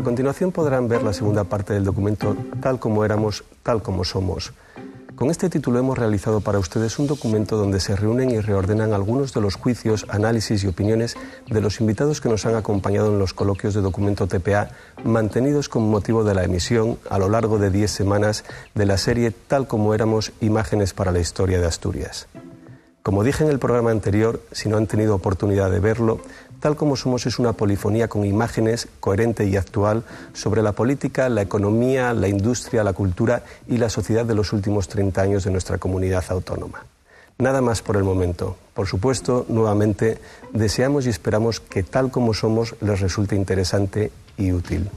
continuación podrán ver la segunda parte del documento Tal como éramos, tal como somos. Con este título hemos realizado para ustedes un documento donde se reúnen y reordenan algunos de los juicios, análisis y opiniones de los invitados que nos han acompañado en los coloquios de Documento TPA mantenidos con motivo de la emisión a lo largo de 10 semanas de la serie Tal como éramos, imágenes para la historia de Asturias. Como dije en el programa anterior, si no han tenido oportunidad de verlo, Tal como somos es una polifonía con imágenes coherente y actual sobre la política, la economía, la industria, la cultura y la sociedad de los últimos 30 años de nuestra comunidad autónoma. Nada más por el momento. Por supuesto, nuevamente, deseamos y esperamos que Tal como somos les resulte interesante y útil.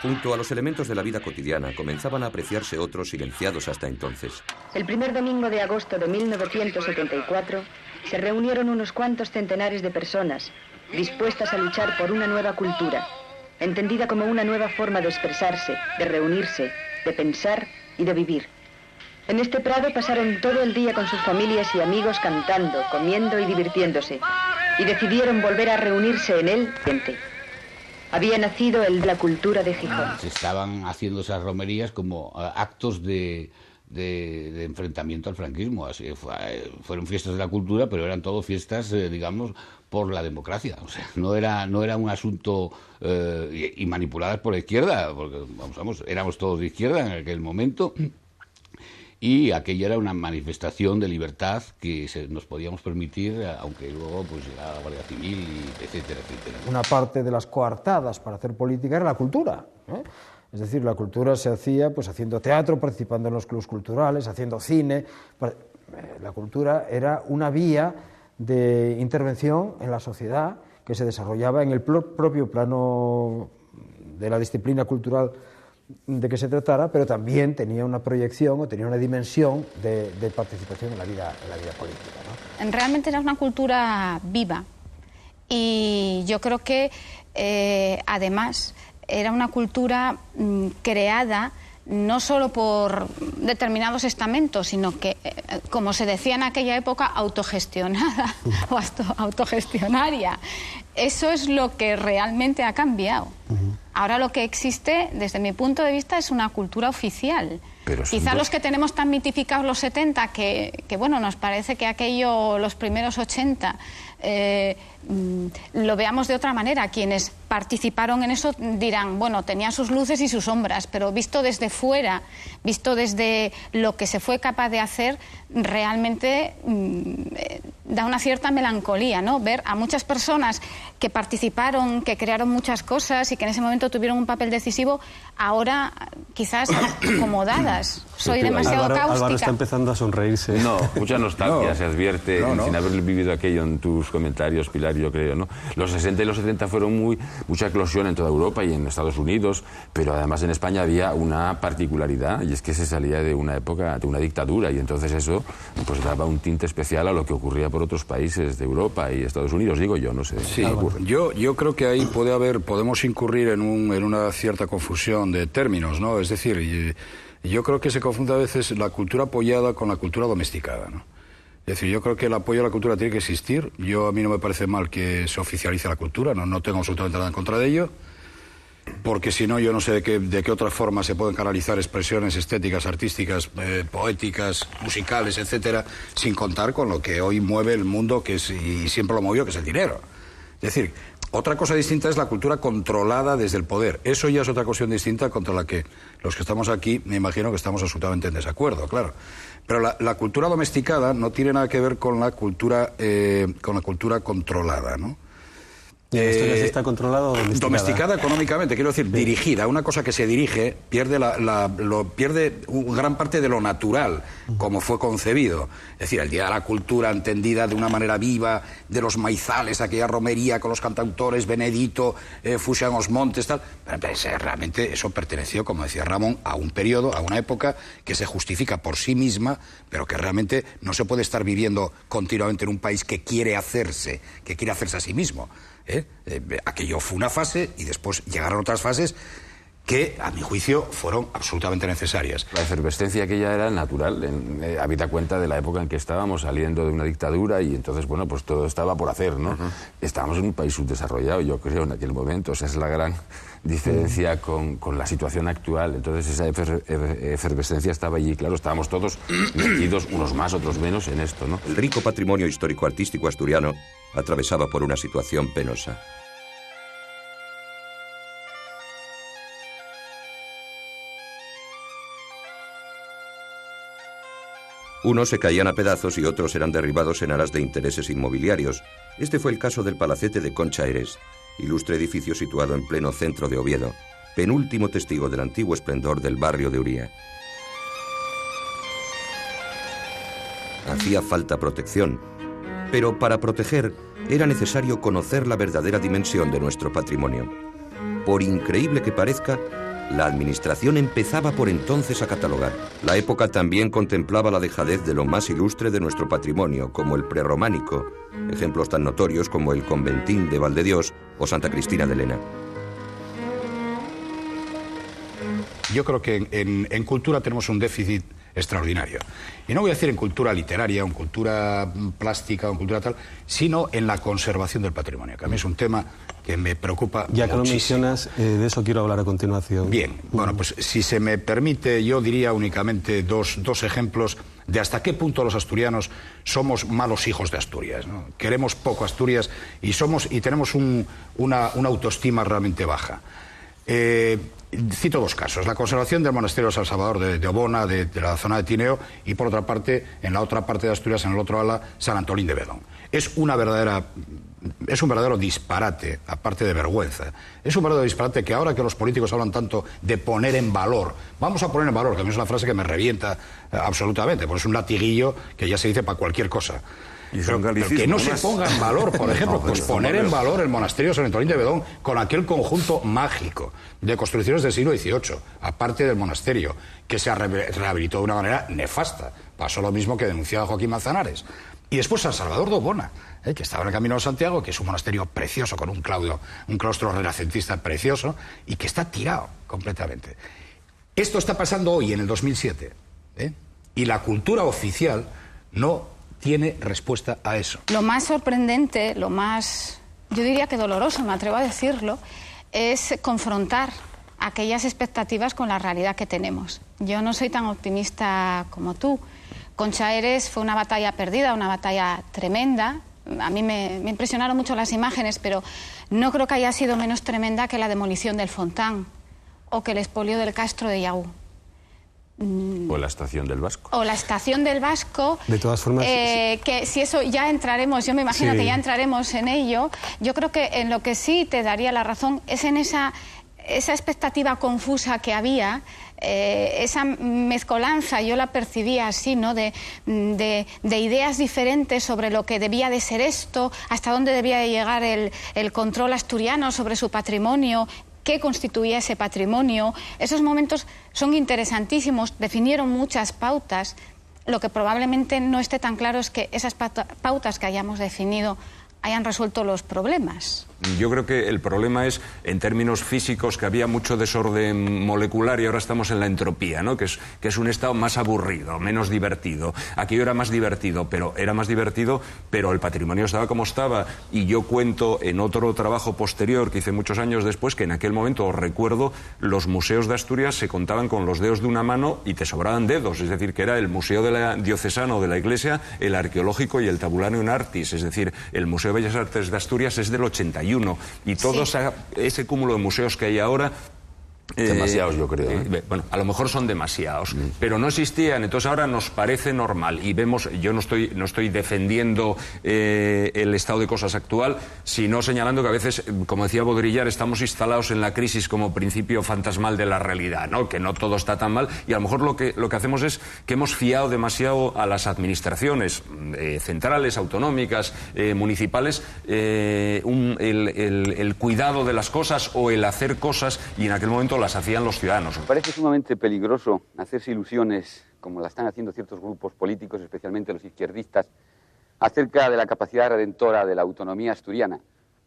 Junto a los elementos de la vida cotidiana comenzaban a apreciarse otros silenciados hasta entonces. El primer domingo de agosto de 1974 se reunieron unos cuantos centenares de personas dispuestas a luchar por una nueva cultura, entendida como una nueva forma de expresarse, de reunirse, de pensar y de vivir. En este prado pasaron todo el día con sus familias y amigos cantando, comiendo y divirtiéndose, y decidieron volver a reunirse en él. Había nacido la cultura de Gijón. Se estaban haciendo esas romerías como actos de enfrentamiento al franquismo. Así, fueron fiestas de la cultura, pero eran todo fiestas, digamos, por la democracia. O sea, no era un asunto y manipuladas por la izquierda, porque vamos, éramos todos de izquierda en aquel momento. Y aquella era una manifestación de libertad que nos podíamos permitir, aunque luego pues llegaba la Guardia Civil, y etcétera, etcétera. Una parte de las coartadas para hacer política era la cultura, ¿eh? Es decir, la cultura se hacía pues haciendo teatro, participando en los clubes culturales, haciendo cine. La cultura era una vía de intervención en la sociedad que se desarrollaba en el propio plano de la disciplina cultural de que se tratara, pero también tenía una proyección o tenía una dimensión de participación en la vida política, ¿no? Realmente era una cultura viva y yo creo que además era una cultura creada no solo por determinados estamentos, sino que, como se decía en aquella época, autogestionada o autogestionaria. Eso es lo que realmente ha cambiado. Ahora lo que existe, desde mi punto de vista, es una cultura oficial. Quizá los que tenemos tan mitificados los 70, que bueno, nos parece que aquello, los primeros 80, lo veamos de otra manera. Quienes participaron en eso dirán, bueno, tenía sus luces y sus sombras, pero visto desde fuera, visto desde lo que se fue capaz de hacer, realmente da una cierta melancolía, ¿no? Ver a muchas personas que participaron, que crearon muchas cosas y que en ese momento tuvieron un papel decisivo, ahora quizás acomodadas. Soy demasiado cáustica. Álvaro está empezando a sonreírse. No, mucha nostalgia se advierte sin haber vivido aquello en tus comentarios, Pilar, yo creo, ¿no? Los 60 y los 70 fueron mucha eclosión en toda Europa y en Estados Unidos, pero además en España había una particularidad, y es que se salía de una época, de una dictadura, y entonces eso pues daba un tinte especial a lo que ocurría por otros países de Europa y Estados Unidos, digo yo, no sé. Sí, yo creo que ahí podemos incurrir en una cierta confusión de términos, ¿no? Es decir, yo creo que se confunde a veces la cultura apoyada con la cultura domesticada, ¿no? Es decir, yo creo que el apoyo a la cultura tiene que existir. A mí no me parece mal que se oficialice la cultura, no tengo absolutamente nada en contra de ello, porque si no, yo no sé de qué otra forma se pueden canalizar expresiones estéticas, artísticas, poéticas, musicales, etcétera, sin contar con lo que hoy mueve el mundo, y siempre lo movió, que es el dinero. Es decir, otra cosa distinta es la cultura controlada desde el poder. Eso ya es otra cuestión distinta contra la que los que estamos aquí, me imagino que estamos absolutamente en desacuerdo, claro. Pero la cultura domesticada no tiene nada que ver con la cultura controlada, ¿no? Asturias está controlada o domesticada. Domesticada económicamente, quiero decir, dirigida. Una cosa que se dirige pierde pierde gran parte de lo natural, como fue concebido. Es decir, el Día de la Cultura entendida de una manera viva, de los maizales, aquella romería con los cantautores, Benedito, Fusian os Montes, tal. Pero realmente eso perteneció, como decía Ramón, a un periodo, a una época que se justifica por sí misma, pero que realmente no se puede estar viviendo continuamente en un país que quiere hacerse a sí mismo. Aquello fue una fase y después llegaron otras fases que, a mi juicio, fueron absolutamente necesarias. La efervescencia aquella era natural, habida cuenta de la época en que estábamos saliendo de una dictadura y entonces, bueno, pues todo estaba por hacer, ¿no? Estábamos en un país subdesarrollado, yo creo, en aquel momento. Esa es la gran diferencia con la situación actual. Entonces esa efervescencia estaba allí, claro, estábamos todos metidos, unos más, otros menos, en esto, ¿no? El rico patrimonio histórico-artístico asturiano atravesaba por una situación penosa. Unos se caían a pedazos y otros eran derribados en aras de intereses inmobiliarios. Este fue el caso del Palacete de Concha Eres, ilustre edificio situado en pleno centro de Oviedo, penúltimo testigo del antiguo esplendor del barrio de Uría. Hacía falta protección, pero para proteger era necesario conocer la verdadera dimensión de nuestro patrimonio. Por increíble que parezca, la administración empezaba por entonces a catalogar. La época también contemplaba la dejadez de lo más ilustre de nuestro patrimonio, como el prerrománico, ejemplos tan notorios como el Conventín de Valdedios o Santa Cristina de Lena. Yo creo que en cultura tenemos un déficit extraordinario. Y no voy a decir en cultura literaria, o en cultura plástica, o en cultura tal, sino en la conservación del patrimonio, que a mí es un tema que me preocupa muchísimo. Ya que lo mencionas, de eso quiero hablar a continuación. Bien, bueno, pues si se me permite, yo diría únicamente dos ejemplos de hasta qué punto los asturianos somos malos hijos de Asturias, ¿no? Queremos poco Asturias y tenemos una autoestima realmente baja. Cito dos casos: la conservación del monasterio de San Salvador de Obona, de la zona de Tineo, y por otra parte, en la otra parte de Asturias, en el otro ala, San Antolín de Bedón. Es un verdadero disparate, aparte de vergüenza. Es un verdadero disparate que ahora que los políticos hablan tanto de poner en valor, vamos a poner en valor, que a mí es una frase que me revienta absolutamente, porque es un latiguillo que ya se dice para cualquier cosa. Pero que no se ponga en valor, por ejemplo, pues poner en valor el monasterio de San Antolín de Bedón con aquel conjunto mágico de construcciones del siglo XVIII, aparte del monasterio, que se rehabilitó de una manera nefasta. Pasó lo mismo que denunciaba Joaquín Manzanares. Y después San Salvador de Obona, que estaba en el Camino de Santiago, que es un monasterio precioso, con un claustro renacentista precioso, y que está tirado completamente. Esto está pasando hoy, en el 2007, y la cultura oficial no tiene respuesta a eso. Lo más sorprendente, lo más, yo diría que doloroso, me atrevo a decirlo, es confrontar aquellas expectativas con la realidad que tenemos. Yo no soy tan optimista como tú. Concha Eres fue una batalla perdida, una batalla tremenda. A mí me impresionaron mucho las imágenes, pero no creo que haya sido menos tremenda que la demolición del Fontán o que el expolio del Castro de Yaú. O la estación del Vasco. O la estación del Vasco. De todas formas, que si eso ya entraremos, yo me imagino que ya entraremos en ello. Yo creo que en lo que sí te daría la razón es en esa expectativa confusa que había, esa mezcolanza, yo la percibía así, ¿no? de ideas diferentes sobre lo que debía de ser esto, hasta dónde debía de llegar el control asturiano sobre su patrimonio, qué constituía ese patrimonio. Esos momentos son interesantísimos, definieron muchas pautas. Lo que probablemente no esté tan claro es que esas pautas que hayamos definido hayan resuelto los problemas. Yo creo que el problema es, en términos físicos, que había mucho desorden molecular y ahora estamos en la entropía, ¿no? Que es un estado más aburrido, menos divertido. Aquello era más divertido, pero el patrimonio estaba como estaba. Y yo cuento en otro trabajo posterior que hice muchos años después, que en aquel momento, os recuerdo, los museos de Asturias se contaban con los dedos de una mano y te sobraban dedos. Es decir, que era el Museo Diocesano de la Iglesia, el Arqueológico y el Tabulanum Artis. Es decir, el Museo de Bellas Artes de Asturias es del 81. Y todo ese cúmulo de museos que hay ahora Demasiados, yo creo. Bueno, a lo mejor son demasiados, pero no existían, entonces ahora nos parece normal. Y vemos, yo no estoy defendiendo el estado de cosas actual, sino señalando que a veces, como decía Baudrillard, estamos instalados en la crisis como principio fantasmal de la realidad, ¿no? Que no todo está tan mal, y a lo mejor lo que hacemos es que hemos fiado demasiado a las administraciones centrales, autonómicas, municipales, el cuidado de las cosas o el hacer cosas, y en aquel momento las hacían los ciudadanos. Me parece sumamente peligroso hacerse ilusiones, como la están haciendo ciertos grupos políticos, especialmente los izquierdistas, acerca de la capacidad redentora de la autonomía asturiana.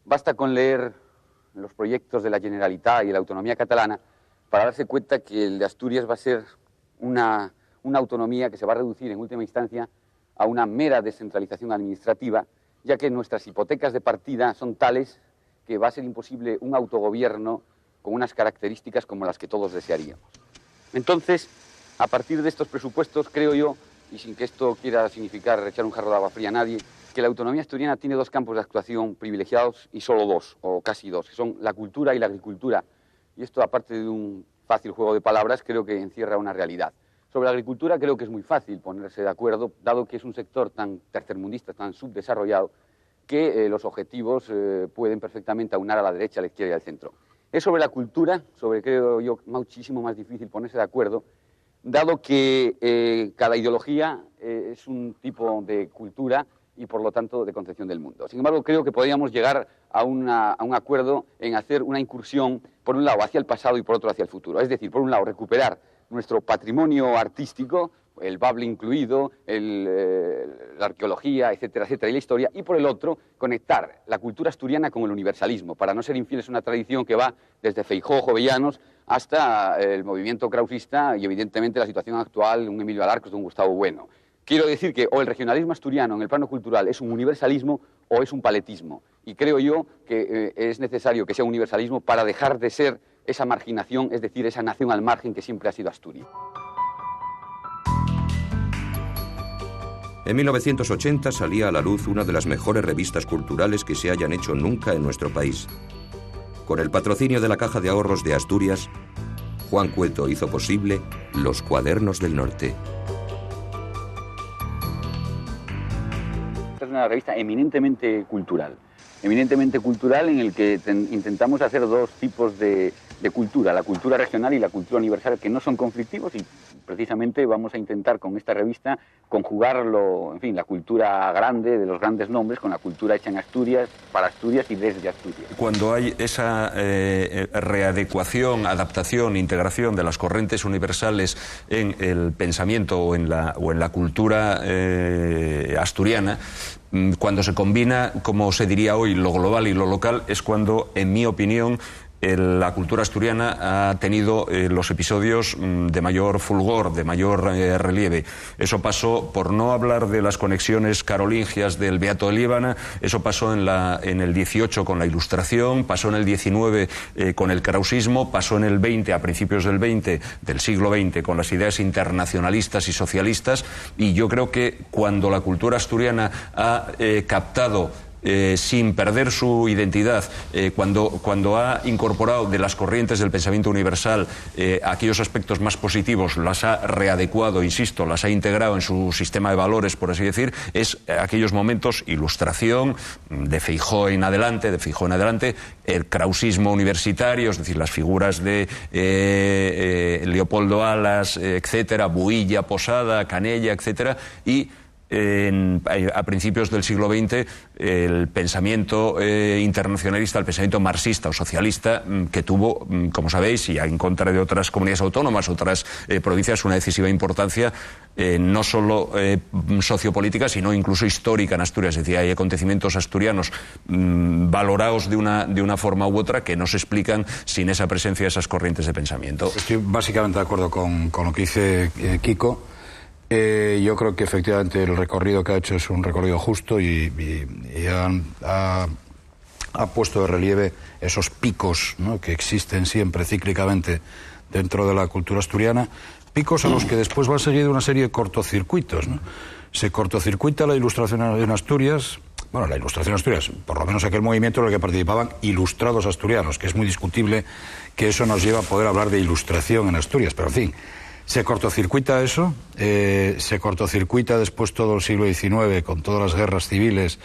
Basta con leer los proyectos de la Generalitat y la autonomía catalana para darse cuenta que el de Asturias va a ser una autonomía que se va a reducir en última instancia a una mera descentralización administrativa, ya que nuestras hipotecas de partida son tales que va a ser imposible un autogobierno con unas características como las que todos desearíamos. Entonces, a partir de estos presupuestos, creo yo, y sin que esto quiera significar echar un jarro de agua fría a nadie, que la autonomía asturiana tiene dos campos de actuación privilegiados, y solo dos, o casi dos, que son la cultura y la agricultura. Y esto, aparte de un fácil juego de palabras, creo que encierra una realidad. Sobre la agricultura creo que es muy fácil ponerse de acuerdo, dado que es un sector tan tercermundista, tan subdesarrollado, que los objetivos pueden perfectamente aunar a la derecha, a la izquierda y al centro. Es sobre la cultura, creo yo, muchísimo más difícil ponerse de acuerdo, dado que cada ideología es un tipo de cultura y, por lo tanto, de concepción del mundo. Sin embargo, creo que podríamos llegar a un acuerdo en hacer una incursión, por un lado, hacia el pasado y por otro, hacia el futuro. Es decir, por un lado, recuperar nuestro patrimonio artístico, el bable incluido, la arqueología, etcétera, etcétera, y la historia, y por el otro, conectar la cultura asturiana con el universalismo, para no ser infieles a una tradición que va desde Feijóo, Jovellanos, hasta el movimiento krausista y, evidentemente, la situación actual, un Emilio Alarcos, de un Gustavo Bueno. Quiero decir que o el regionalismo asturiano en el plano cultural es un universalismo o es un paletismo, y creo yo que es necesario que sea un universalismo para dejar de ser esa marginación, es decir, esa nación al margen que siempre ha sido Asturias. En 1980 salía a la luz una de las mejores revistas culturales que se hayan hecho nunca en nuestro país. Con el patrocinio de la Caja de Ahorros de Asturias, Juan Cueto hizo posible Los Cuadernos del Norte. Esta es una revista eminentemente cultural en el que intentamos hacer dos tipos de cultura, la cultura regional y la cultura universal, que no son conflictivos, y precisamente vamos a intentar con esta revista conjugarlo, en fin, la cultura grande de los grandes nombres con la cultura hecha en Asturias, para Asturias y desde Asturias. Cuando hay esa readecuación, adaptación, integración de las corrientes universales en el pensamiento o en la cultura asturiana, cuando se combina, como se diría hoy, lo global y lo local, es cuando, en mi opinión, la cultura asturiana ha tenido los episodios de mayor fulgor, de mayor relieve. Eso pasó, por no hablar de las conexiones carolingias del Beato de Líbana, eso pasó en el 18 con la Ilustración, pasó en el 19 con el krausismo, pasó en el 20, a principios del 20, del siglo XX, con las ideas internacionalistas y socialistas, y yo creo que cuando la cultura asturiana ha captado sin perder su identidad, cuando ha incorporado de las corrientes del pensamiento universal aquellos aspectos más positivos, las ha readecuado, insisto, las ha integrado en su sistema de valores, por así decir, es aquellos momentos, Ilustración, de Feijóo en adelante, el krausismo universitario, es decir, las figuras de Leopoldo Alas, etcétera, Builla, Posada, Canella, etcétera, y a principios del siglo XX el pensamiento internacionalista, el pensamiento marxista o socialista, que tuvo, como sabéis, y en contra de otras comunidades autónomas, otras provincias, una decisiva importancia, no solo sociopolítica, sino incluso histórica en Asturias. Es decir, hay acontecimientos asturianos valorados de una forma u otra que no se explican sin esa presencia de esas corrientes de pensamiento. Estoy básicamente de acuerdo con lo que dice Kiko. Yo creo que efectivamente el recorrido que ha hecho es un recorrido justo y ha puesto de relieve esos picos, ¿no?, que existen siempre cíclicamente dentro de la cultura asturiana, picos a los que después va a seguir una serie de cortocircuitos, ¿no? Se cortocircuita la Ilustración en Asturias, bueno, la Ilustración Asturias, por lo menos aquel movimiento en el que participaban ilustrados asturianos, que es muy discutible que eso nos lleva a poder hablar de ilustración en Asturias, pero en fin, se cortocircuita eso, se cortocircuita después todo el siglo XIX con todas las guerras civiles,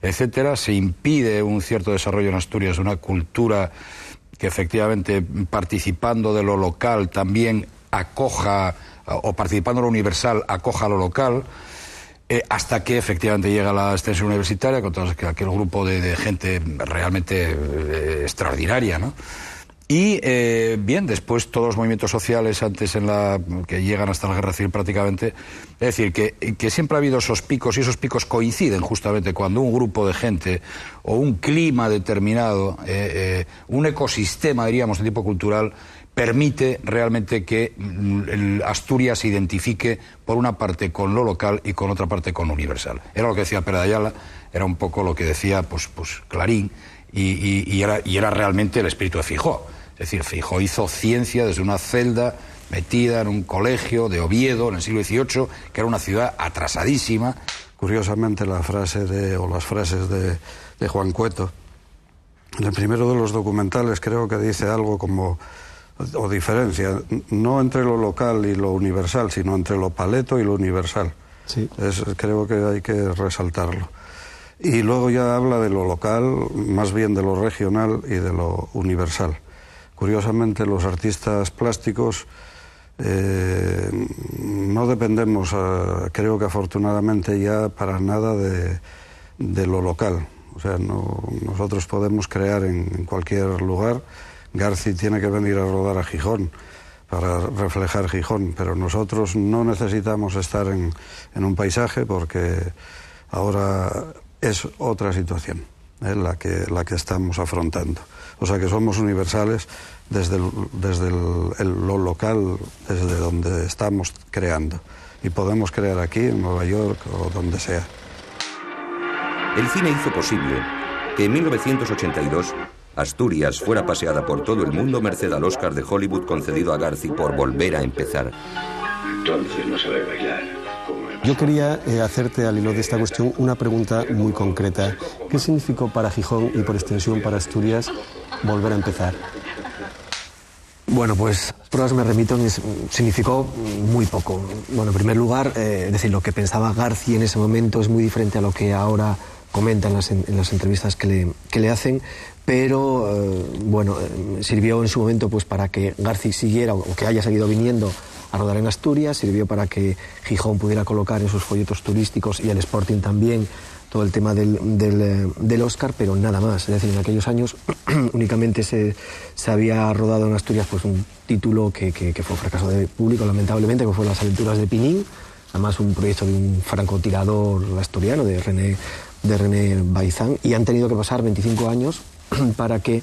etcétera, se impide un cierto desarrollo en Asturias, una cultura que efectivamente, participando de lo local, también acoja, o participando de lo universal, acoja lo local, hasta que efectivamente llega la extensión universitaria con todo aquel grupo de gente realmente extraordinaria, ¿no? Y bien, después todos los movimientos sociales antes que llegan hasta la guerra civil prácticamente, es decir, que siempre ha habido esos picos, y esos picos coinciden justamente cuando un grupo de gente o un clima determinado, un ecosistema, diríamos, de tipo cultural, permite realmente que Asturias se identifique por una parte con lo local y con otra parte con lo universal. Era lo que decía Pere de Ayala, era un poco lo que decía pues Clarín, y era realmente el espíritu de Feijóo. Es decir, Feijóo hizo ciencia desde una celda metida en un colegio de Oviedo en el siglo XVIII, que era una ciudad atrasadísima. Curiosamente, las frases de Juan Cueto, en el primero de los documentales, creo que dice algo como, o diferencia, no entre lo local y lo universal, sino entre lo paleto y lo universal. Sí. Creo que hay que resaltarlo. Y luego ya habla de lo local, más bien de lo regional y de lo universal. Curiosamente, los artistas plásticos no dependemos, creo que afortunadamente ya para nada de lo local. O sea, nosotros podemos crear en cualquier lugar. Garci tiene que venir a rodar a Gijón para reflejar Gijón, pero nosotros no necesitamos estar en un paisaje porque ahora es otra situación, la que estamos afrontando. O sea que somos universales desde lo local, desde donde estamos creando. Y podemos crear aquí, en Nueva York o donde sea. El cine hizo posible que en 1982 Asturias fuera paseada por todo el mundo merced al Oscar de Hollywood concedido a Garci por Volver a empezar. Entonces no sabe bailar. Yo quería hacerte, al hilo de esta cuestión, una pregunta muy concreta. ¿Qué significó para Gijón y por extensión para Asturias volver a empezar? Bueno, pues pruebas me remito, significó muy poco. Bueno, en primer lugar, es decir, lo que pensaba Garci en ese momento es muy diferente a lo que ahora comenta en las entrevistas que le hacen, pero bueno, sirvió en su momento pues para que Garci siguiera o que haya seguido viniendo a rodar en Asturias, sirvió para que Gijón pudiera colocar en sus folletos turísticos y el Sporting también todo el tema del Oscar, pero nada más. Es decir, en aquellos años únicamente se había rodado en Asturias pues un título que fue un fracaso de público, lamentablemente, que fue Las aventuras de Pinín, además un proyecto de un francotirador asturiano, de René Baizán, y han tenido que pasar 25 años para que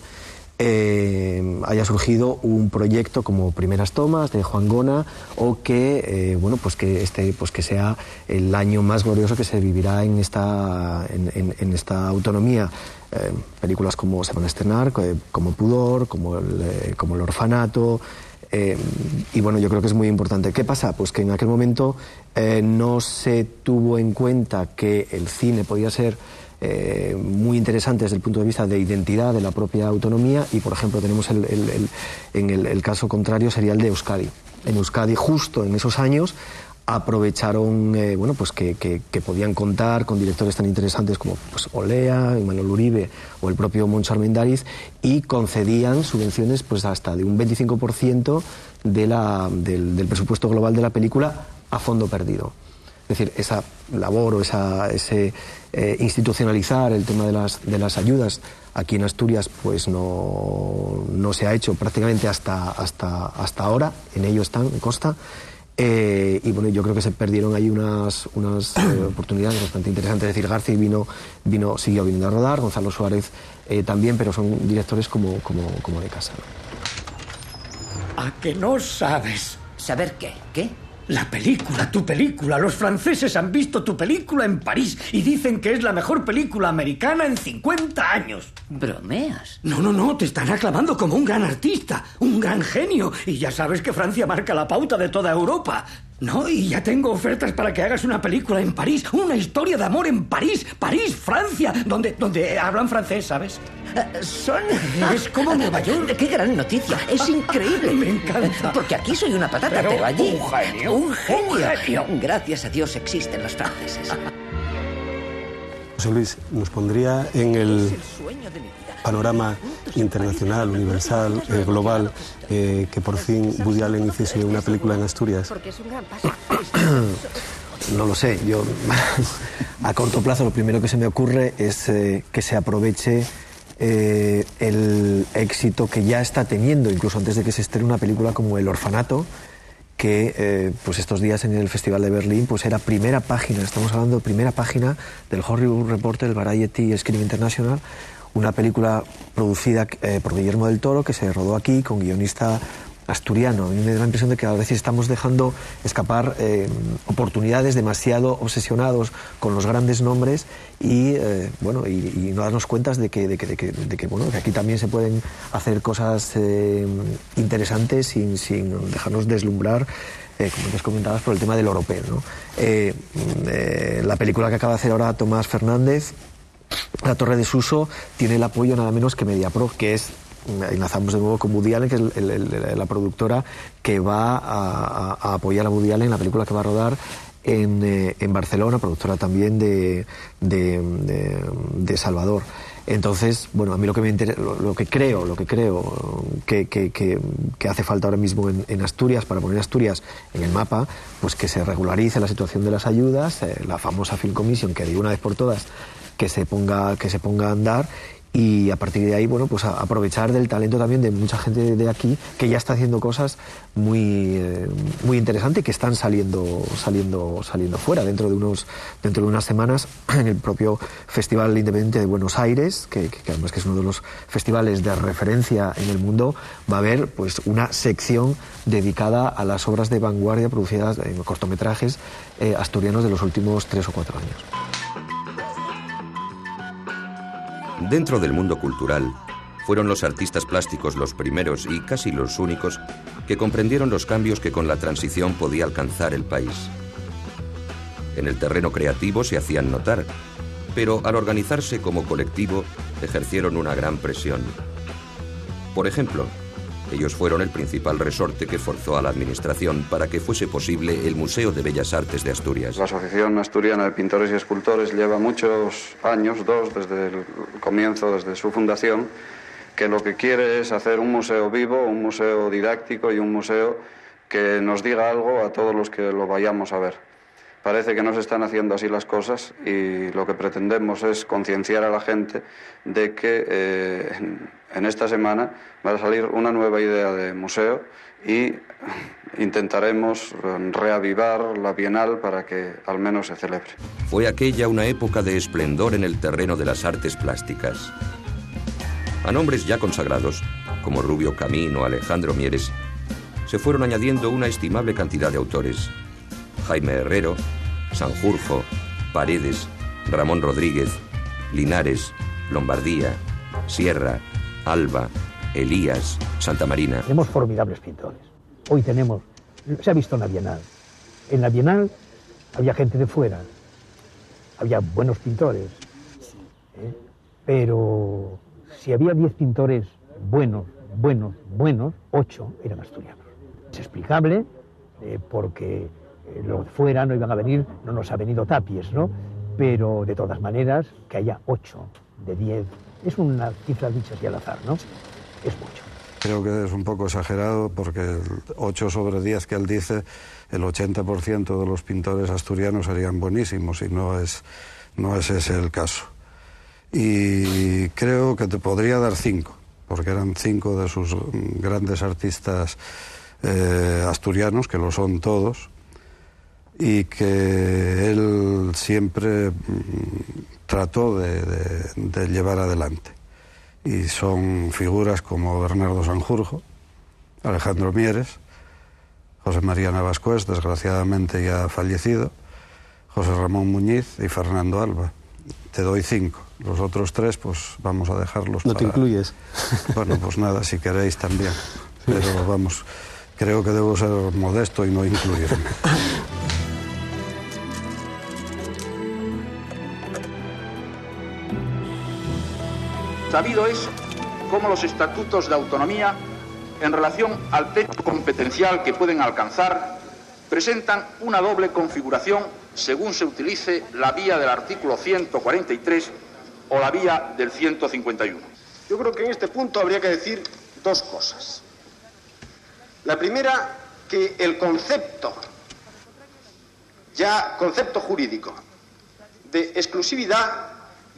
haya surgido un proyecto como Primeras Tomas de Juan Gona, o que bueno, pues que sea el año más glorioso que se vivirá en esta autonomía. Películas como se van a estrenar, como Pudor, como el Orfanato, y bueno, yo creo que es muy importante. ¿Qué pasa? Pues que en aquel momento no se tuvo en cuenta que el cine podía ser muy interesante desde el punto de vista de identidad de la propia autonomía, y por ejemplo tenemos el caso contrario sería el de Euskadi. En Euskadi, justo en esos años, aprovecharon bueno, pues que podían contar con directores tan interesantes como pues Olea, Manuel Uribe o el propio Moncho Armendáriz, y concedían subvenciones pues hasta de un 25% del presupuesto global de la película a fondo perdido. Es decir, esa labor o ese institucionalizar el tema de las ayudas aquí en Asturias pues no se ha hecho prácticamente hasta ahora. En ello están, en Costa. Y bueno, yo creo que se perdieron ahí unas oportunidades bastante interesantes. Es decir, Garci siguió viniendo a rodar, Gonzalo Suárez también, pero son directores como de casa, ¿no? ¿A que no sabes? ¿Saber qué? ¿Qué? La película, tu película. Los franceses han visto tu película en París y dicen que es la mejor película americana en 50 años. ¿Bromeas? No, te están aclamando como un gran artista, un gran genio. Y ya sabes que Francia marca la pauta de toda Europa. No, y ya tengo ofertas para que hagas una película en París, una historia de amor en París, Francia, donde hablan francés, ¿sabes? Es como Nueva York. ¡Qué gran noticia! Es increíble. Me encanta. Porque aquí soy una patata, pero allí... Un genio. Un genio. Gracias a Dios existen los franceses. José Luis, ¿nos pondría en el panorama internacional, universal, global, que por fin Woody Allen hiciese una película en Asturias? Porque es un gran paso. No lo sé, yo a corto plazo lo primero que se me ocurre es que se aproveche el éxito que ya está teniendo, incluso antes de que se estrene una película como El Orfanato, que pues estos días en el Festival de Berlín pues era primera página, estamos hablando de primera página del Hollywood Reporter, el Variety Screen International, una película producida por Guillermo del Toro, que se rodó aquí con guionista asturiano. A mí me da la impresión de que a veces estamos dejando escapar oportunidades, demasiado obsesionados con los grandes nombres y no darnos cuenta de que aquí también se pueden hacer cosas interesantes sin dejarnos deslumbrar, como antes comentabas, por el tema del europeo, ¿no? La película que acaba de hacer ahora Tomás Fernández, La Torre de Suso, tiene el apoyo nada menos que Mediapro, que es, enlazamos de nuevo con Woody Allen, que es la productora que va a apoyar a Woody Allen en la película que va a rodar en Barcelona, productora también de Salvador. Entonces, bueno, a mí lo que creo que hace falta ahora mismo en Asturias, para poner Asturias en el mapa, pues que se regularice la situación de las ayudas, la famosa Film Commission, que de una vez por todas que se ponga a andar, y a partir de ahí, bueno, pues aprovechar del talento también de mucha gente de aquí que ya está haciendo cosas muy interesantes y que están saliendo fuera dentro de unas semanas en el propio Festival Independiente de Buenos Aires, que además que es uno de los festivales de referencia en el mundo. Va a haber pues una sección dedicada a las obras de vanguardia producidas en cortometrajes asturianos de los últimos 3 o 4 años. Dentro del mundo cultural, fueron los artistas plásticos los primeros y casi los únicos que comprendieron los cambios que con la transición podía alcanzar el país. En el terreno creativo se hacían notar, pero al organizarse como colectivo ejercieron una gran presión. Por ejemplo, ellos fueron el principal resorte que forzó a la administración para que fuese posible el Museo de Bellas Artes de Asturias. La Asociación Asturiana de Pintores y Escultores lleva muchos años, desde el comienzo, desde su fundación, que lo que quiere es hacer un museo vivo, un museo didáctico y un museo que nos diga algo a todos los que lo vayamos a ver. Parece que no se están haciendo así las cosas y lo que pretendemos es concienciar a la gente de que en esta semana va a salir una nueva idea de museo y intentaremos reavivar la Bienal para que al menos se celebre. Fue aquella una época de esplendor en el terreno de las artes plásticas. A nombres ya consagrados, como Rubio Camín o Alejandro Mieres, se fueron añadiendo una estimable cantidad de autores. Jaime Herrero, Sanjurjo, Paredes, Ramón Rodríguez, Linares, Lombardía, Sierra, Alba, Elías, Santa Marina. Tenemos formidables pintores. Hoy tenemos, se ha visto en la Bienal. En la Bienal había gente de fuera, había buenos pintores, pero si había 10 pintores buenos, 8 eran asturianos. Es explicable porque los de fuera no iban a venir, no nos ha venido Tapies, ¿no? Pero de todas maneras, que haya 8 de 10, es una cifra dicha así al azar, ¿no? Es mucho. Creo que es un poco exagerado porque 8 sobre 10 que él dice, el 80% de los pintores asturianos serían buenísimos y no es ese el caso. Y creo que te podría dar 5, porque eran 5 de sus grandes artistas asturianos, que lo son todos, y que él siempre trató de llevar adelante. Y son figuras como Bernardo Sanjurjo, Alejandro Mieres, José María Navascués, desgraciadamente ya fallecido, José Ramón Muñiz y Fernando Alba. Te doy 5. Los otros 3, pues vamos a dejarlos. ¿No te incluyes? Bueno, pues nada, si queréis también. Pero vamos, creo que debo ser modesto y no incluirme. Sabido es cómo los estatutos de autonomía, en relación al techo competencial que pueden alcanzar, presentan una doble configuración según se utilice la vía del artículo 143 o la vía del 151. Yo creo que en este punto habría que decir dos cosas. La primera, que el concepto jurídico de exclusividad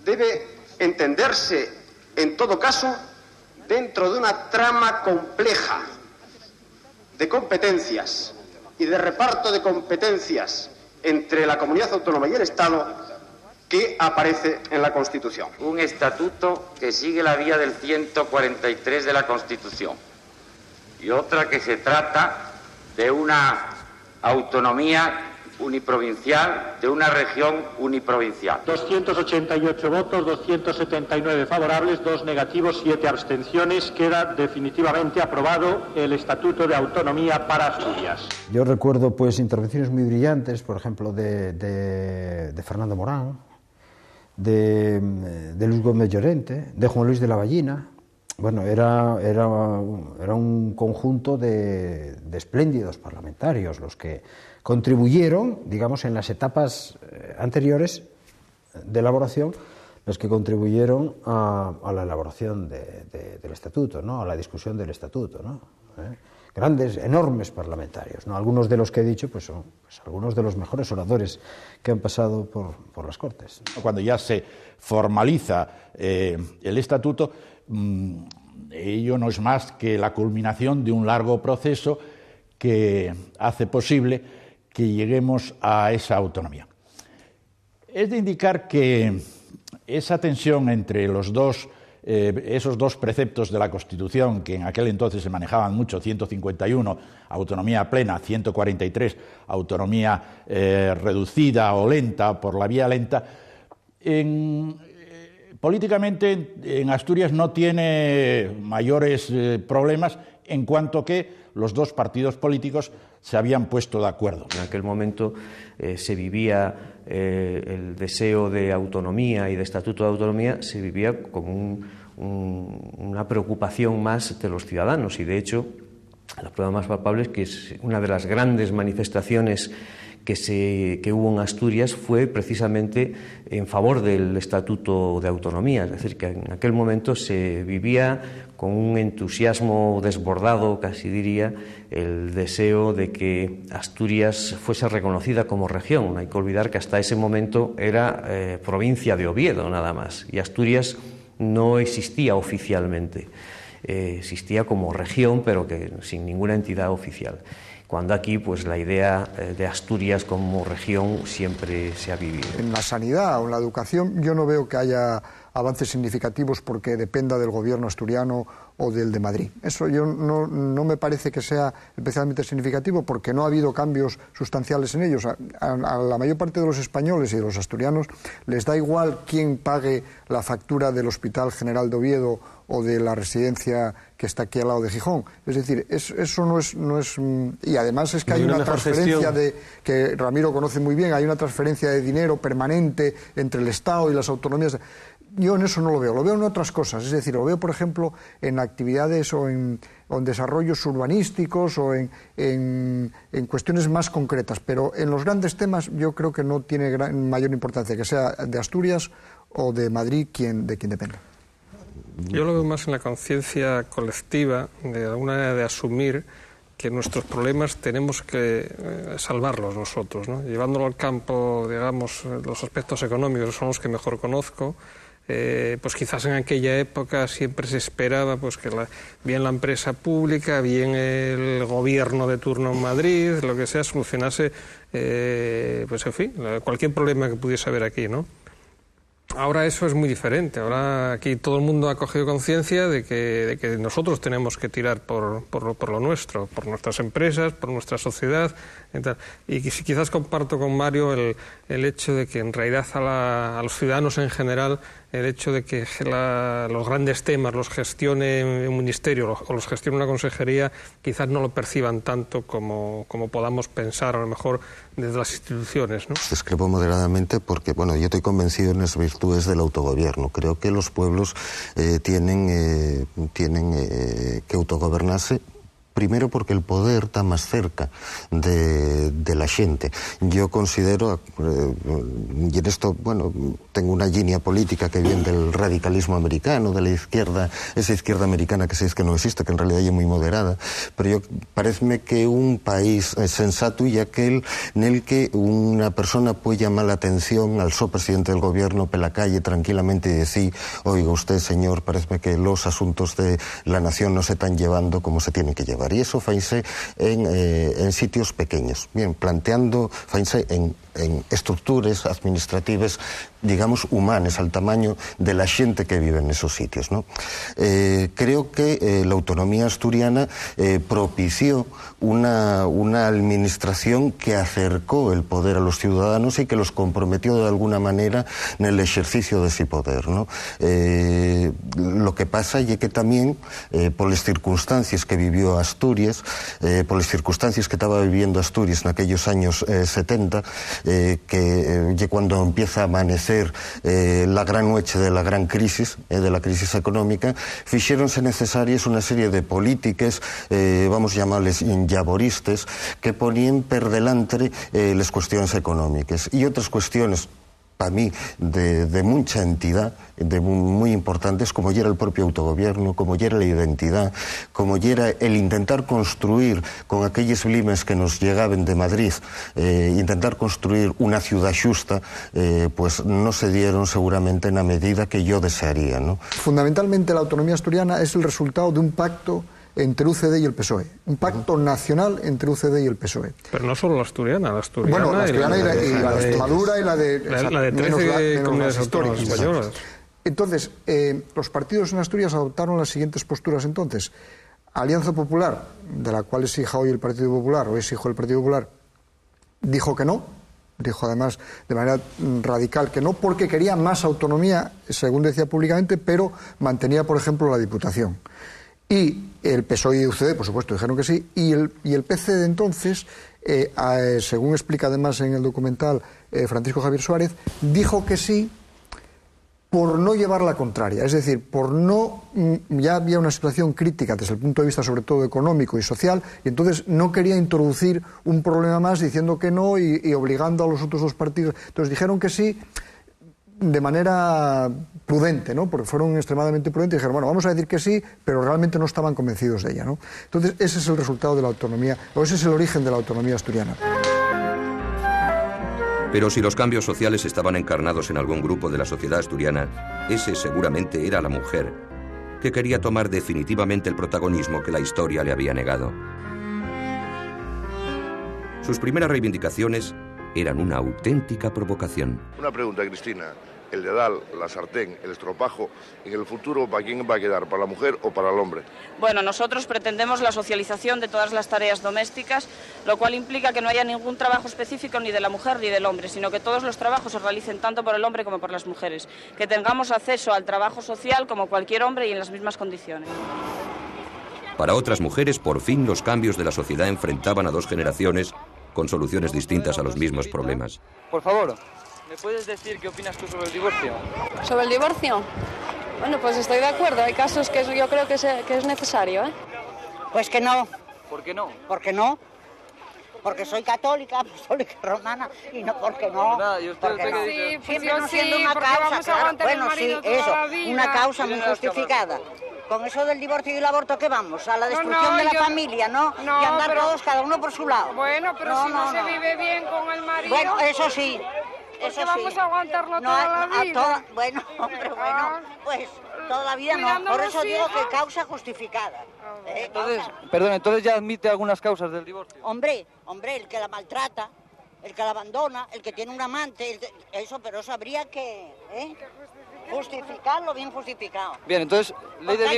debe entenderse en todo caso dentro de una trama compleja de competencias y de reparto de competencias entre la comunidad autónoma y el Estado que aparece en la Constitución. Un estatuto que sigue la vía del 143 de la Constitución y otra que se trata de una autonomía uniprovincial, de una región uniprovincial. 288 votos, 279 favorables, 2 negativos, 7 abstenciones. Queda definitivamente aprobado el Estatuto de Autonomía para Asturias. Yo recuerdo pues intervenciones muy brillantes, por ejemplo, de Fernando Morán, de Luis Gómez Llorente, de Juan Luis de la Ballina. Bueno, era un conjunto de espléndidos parlamentarios los que contribuyeron, digamos, en las etapas anteriores de elaboración, los que contribuyeron a la elaboración del estatuto, ¿no? A la discusión del estatuto, ¿no? Grandes, enormes parlamentarios, ¿no? Algunos de los que he dicho pues son algunos de los mejores oradores que han pasado por las Cortes. Cuando ya se formaliza el estatuto, ello no es más que la culminación de un largo proceso que hace posible que lleguemos a esa autonomía. Es de indicar que esa tensión entre esos dos preceptos de la Constitución, que en aquel entonces se manejaban mucho, 151, autonomía plena, 143, autonomía reducida o lenta, por la vía lenta, políticamente en Asturias no tiene mayores problemas en cuanto que los dos partidos políticos se habían puesto de acuerdo. En aquel momento se vivía el deseo de autonomía y de estatuto de autonomía, se vivía como una preocupación más de los ciudadanos, y de hecho la prueba más palpable es que es una de las grandes manifestaciones que hubo en Asturias fue precisamente en favor del Estatuto de Autonomía, es decir, que en aquel momento se vivía con un entusiasmo desbordado, casi diría, el deseo de que Asturias fuese reconocida como región. No hay que olvidar que hasta ese momento era provincia de Oviedo nada más, y Asturias no existía oficialmente, existía como región, pero que sin ninguna entidad oficial. Cuando aquí pues la idea de Asturias como región siempre se ha vivido. En la sanidad o en la educación yo no veo que haya avances significativos porque dependa del gobierno asturiano o del de Madrid. Eso yo no me parece que sea especialmente significativo porque no ha habido cambios sustanciales en ellos. A la mayor parte de los españoles y de los asturianos les da igual quién pague la factura del Hospital General de Oviedo o de la residencia que está aquí al lado de Gijón. Es decir, eso no es y además es que hay una transferencia que Ramiro conoce muy bien, hay una transferencia de dinero permanente entre el Estado y las autonomías. Yo en eso no lo veo en otras cosas, es decir, lo veo, por ejemplo, en actividades o en desarrollos urbanísticos o en cuestiones más concretas, pero en los grandes temas yo creo que no tiene mayor importancia que sea de Asturias o de Madrid de quien dependa. Yo lo veo más en la conciencia colectiva, de alguna manera de asumir que nuestros problemas tenemos que salvarlos nosotros, ¿no? Llevándolo al campo, digamos, los aspectos económicos son los que mejor conozco. Pues quizás en aquella época siempre se esperaba pues que bien la empresa pública, bien el gobierno de turno en Madrid, lo que sea, solucionase pues en fin, cualquier problema que pudiese haber aquí, ¿no? Ahora eso es muy diferente. Ahora aquí todo el mundo ha cogido conciencia de que nosotros tenemos que tirar por lo nuestro, por nuestras empresas, por nuestra sociedad. Y quizás comparto con Mario el hecho de que en realidad a los ciudadanos en general, el hecho de que los grandes temas los gestione un ministerio o los gestione una consejería, quizás no lo perciban tanto como podamos pensar a lo mejor desde las instituciones, ¿no? Discrepo moderadamente porque, bueno, yo estoy convencido en las virtudes del autogobierno. Creo que los pueblos tienen que autogobernarse. Primero porque el poder está más cerca de la gente. Yo considero, y en esto, bueno, tengo una línea política que viene del radicalismo americano, de la izquierda, esa izquierda americana que se dice que no existe, que en realidad es muy moderada, pero pareceme que un país sensato y aquel en el que una persona puede llamar la atención al presidente del gobierno por la calle tranquilamente y decir, oiga usted, señor, pareceme que los asuntos de la nación no se están llevando como se tienen que llevar. Y eso faise en sitios pequeños, bien, planteando faise en estructuras administrativas, digamos, humanas, al tamaño de la gente que vive en esos sitios, ¿no? Creo que la autonomía asturiana propició una administración que acercó el poder a los ciudadanos y que los comprometió de alguna manera en el ejercicio de ese poder, ¿no? Lo que pasa es que también, por las circunstancias que vivió Asturias, por las circunstancias que estaba viviendo Asturias en aquellos años 70, que cuando empieza a amanecer la gran noche de la gran crisis, de la crisis económica, fixéronse necesarias una serie de políticas, vamos a llamarles llaboristas, que ponían per delante las cuestiones económicas y otras cuestiones para mí de mucha entidad, muy importantes, como ya era el propio autogobierno, como ya era la identidad, como ya era el intentar construir con aquellos limes que nos llegaban de Madrid, intentar construir una ciudad justa, pues no se dieron seguramente en la medida que yo desearía, ¿no? Fundamentalmente la autonomía asturiana es el resultado de un pacto entre UCD y el PSOE, un pacto nacional entre UCD y el PSOE. Pero no solo la asturiana bueno, la asturiana y la de Extremadura y la de 13 comunidades autónomas españolas. Entonces, los partidos en Asturias adoptaron las siguientes posturas entonces. Alianza Popular, de la cual es hija hoy el Partido Popular, o es hijo del Partido Popular, dijo que no, dijo además de manera radical que no, porque quería más autonomía, según decía públicamente, pero mantenía, por ejemplo, la Diputación. Y el PSOE y UCD, por supuesto, dijeron que sí, y el PC de entonces, según explica además en el documental Francisco Javier Suárez, dijo que sí por no llevar la contraria, es decir, por no, ya había una situación crítica desde el punto de vista sobre todo económico y social, y entonces no quería introducir un problema más diciendo que no y obligando a los otros dos partidos. Entonces dijeron que sí de manera prudente, ¿no? Porque fueron extremadamente prudentes y dijeron, bueno, vamos a decir que sí, pero realmente no estaban convencidos de ella, ¿no? Entonces ese es el resultado de la autonomía, o ese es el origen de la autonomía asturiana. Pero si los cambios sociales estaban encarnados en algún grupo de la sociedad asturiana, ese seguramente era la mujer, que quería tomar definitivamente el protagonismo que la historia le había negado. Sus primeras reivindicaciones eran una auténtica provocación. Una pregunta, Cristina. El dedal, la sartén, el estropajo, en el futuro, ¿para quién va a quedar? ¿Para la mujer o para el hombre? Bueno, nosotros pretendemos la socialización de todas las tareas domésticas, lo cual implica que no haya ningún trabajo específico ni de la mujer ni del hombre, sino que todos los trabajos se realicen tanto por el hombre como por las mujeres, que tengamos acceso al trabajo social como cualquier hombre y en las mismas condiciones. Para otras mujeres, por fin los cambios de la sociedad enfrentaban a dos generaciones con soluciones distintas a los mismos problemas. Por favor, ¿me puedes decir qué opinas tú sobre el divorcio? ¿Sobre el divorcio? Bueno, pues estoy de acuerdo. Hay casos que yo creo que es necesario, ¿eh? Pues que no. ¿Por qué no? ¿Por qué no? Porque soy católica, apostólica romana, y no, porque no. Porque no. Sí, pues siempre yo no siendo sí, una porque causa, vamos a claro. aguantar el Bueno, sí, marido toda eso, la vida. una causa muy justificada. Con eso del divorcio y el aborto, ¿qué vamos? A la destrucción de la familia, ¿no? Y andar pero, todos, cada uno por su lado. Bueno, pero si no se vive bien con el marido... Bueno, eso sí. Eso vamos a aguantarlo toda la vida. Bueno, hombre, bueno, pues toda la vida no. Por eso digo que causa justificada. Entonces, perdón, entonces ya admite algunas causas del divorcio. Hombre, el que la maltrata, el que la abandona, el que tiene un amante, eso, pero eso habría que justificarlo, bien justificado. Bien, entonces, ley de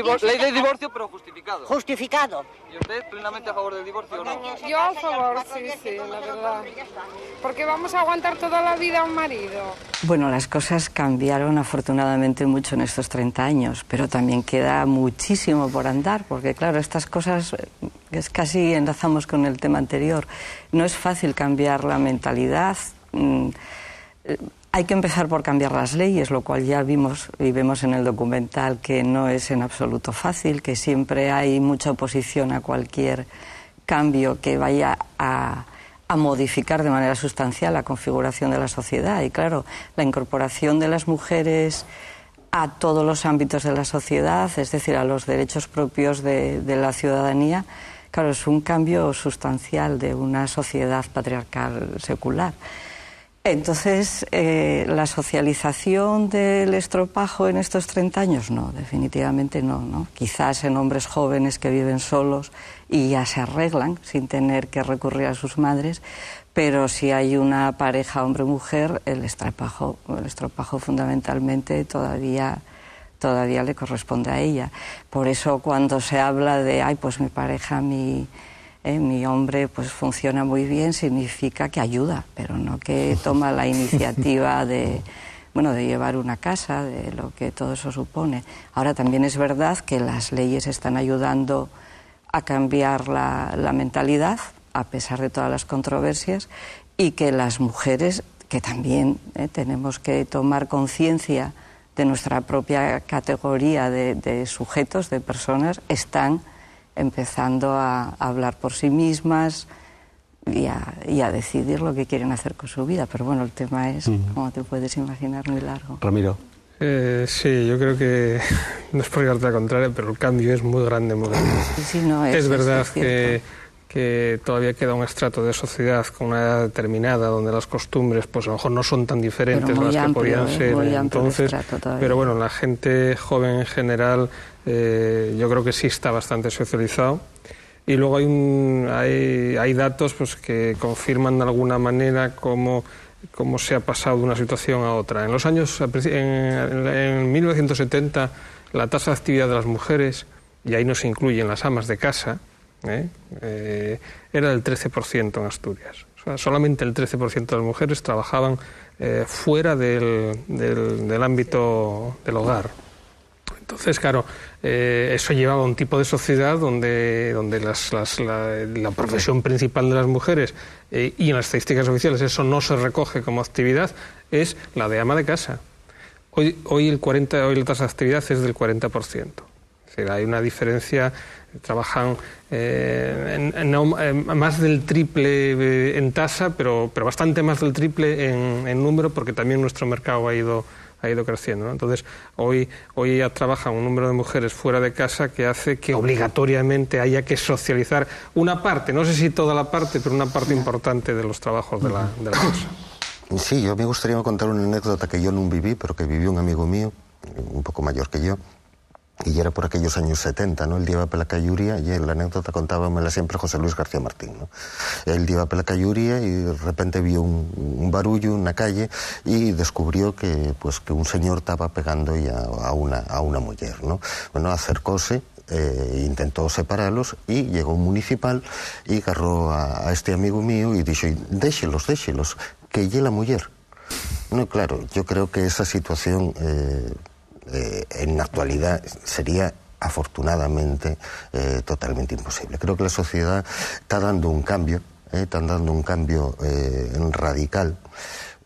divorcio, pero justificado. Justificado. ¿Y usted plenamente a favor del divorcio o no? Yo a favor, sí, la verdad. Porque vamos a aguantar toda la vida a un marido. Bueno, las cosas cambiaron afortunadamente mucho en estos 30 años, pero también queda muchísimo por andar, porque claro, estas cosas, es casi enlazamos con el tema anterior, no es fácil cambiar la mentalidad. Hay que empezar por cambiar las leyes, lo cual ya vimos y vemos en el documental que no es en absoluto fácil, que siempre hay mucha oposición a cualquier cambio que vaya a modificar de manera sustancial la configuración de la sociedad. Y claro, la incorporación de las mujeres a todos los ámbitos de la sociedad, es decir, a los derechos propios de la ciudadanía, claro, es un cambio sustancial de una sociedad patriarcal secular. Entonces, ¿la socialización del estropajo en estos 30 años? No, definitivamente no. Quizás en hombres jóvenes que viven solos y ya se arreglan sin tener que recurrir a sus madres, pero si hay una pareja hombre-mujer, el estropajo fundamentalmente todavía le corresponde a ella. Por eso cuando se habla de, ay, pues mi pareja, mi hombre pues funciona muy bien, significa que ayuda, pero no que toma la iniciativa de llevar una casa, de lo que todo eso supone. Ahora también es verdad que las leyes están ayudando a cambiar la mentalidad, a pesar de todas las controversias, y que las mujeres, que también tenemos que tomar conciencia de nuestra propia categoría de sujetos, de personas, están empezando a hablar por sí mismas y a decidir lo que quieren hacer con su vida. Pero bueno, el tema es, como te puedes imaginar, muy largo. Ramiro. Sí, yo creo que, no es por llevarte a la contraria, pero el cambio es muy grande, muy grande. Sí, no, es verdad que todavía queda un estrato de sociedad con una edad determinada donde las costumbres pues a lo mejor no son tan diferentes las que podían ser entonces, pero bueno, la gente joven en general yo creo que sí está bastante socializado. Y luego hay datos pues que confirman de alguna manera cómo se ha pasado de una situación a otra. En 1970 la tasa de actividad de las mujeres, y ahí no se incluyen las amas de casa, era del 13% en Asturias. O sea, solamente el 13% de las mujeres trabajaban fuera del ámbito del hogar. Entonces, claro, eso llevaba a un tipo de sociedad donde la profesión principal de las mujeres, y en las estadísticas oficiales eso no se recoge como actividad, es la de ama de casa. Hoy la tasa de actividad es del 40%. Es decir, hay una diferencia, trabajan más del triple en tasa, pero bastante más del triple en número, porque también nuestro mercado ha ido creciendo, ¿no? Entonces, hoy ya trabajan un número de mujeres fuera de casa que hace que obligatoriamente haya que socializar una parte, no sé si toda la parte, pero una parte importante de los trabajos de la casa. Sí, yo me gustaría contar una anécdota que yo no viví, pero que vivió un amigo mío, un poco mayor que yo, y era por aquellos años 70, ¿no? Él llevaba per la Cayuría, y la anécdota contábamela siempre José Luis García Martín, ¿no? Él llevaba per la Cayuría y de repente vio un barullo en la calle y descubrió que un señor estaba pegando ya a una mujer, ¿no? Bueno, acercóse, intentó separarlos y llegó un municipal y agarró a este amigo mío y dijo, déxelos, que lle la mujer. No, claro, yo creo que esa situación en la actualidad sería afortunadamente totalmente imposible. Creo que la sociedad está dando un cambio radical,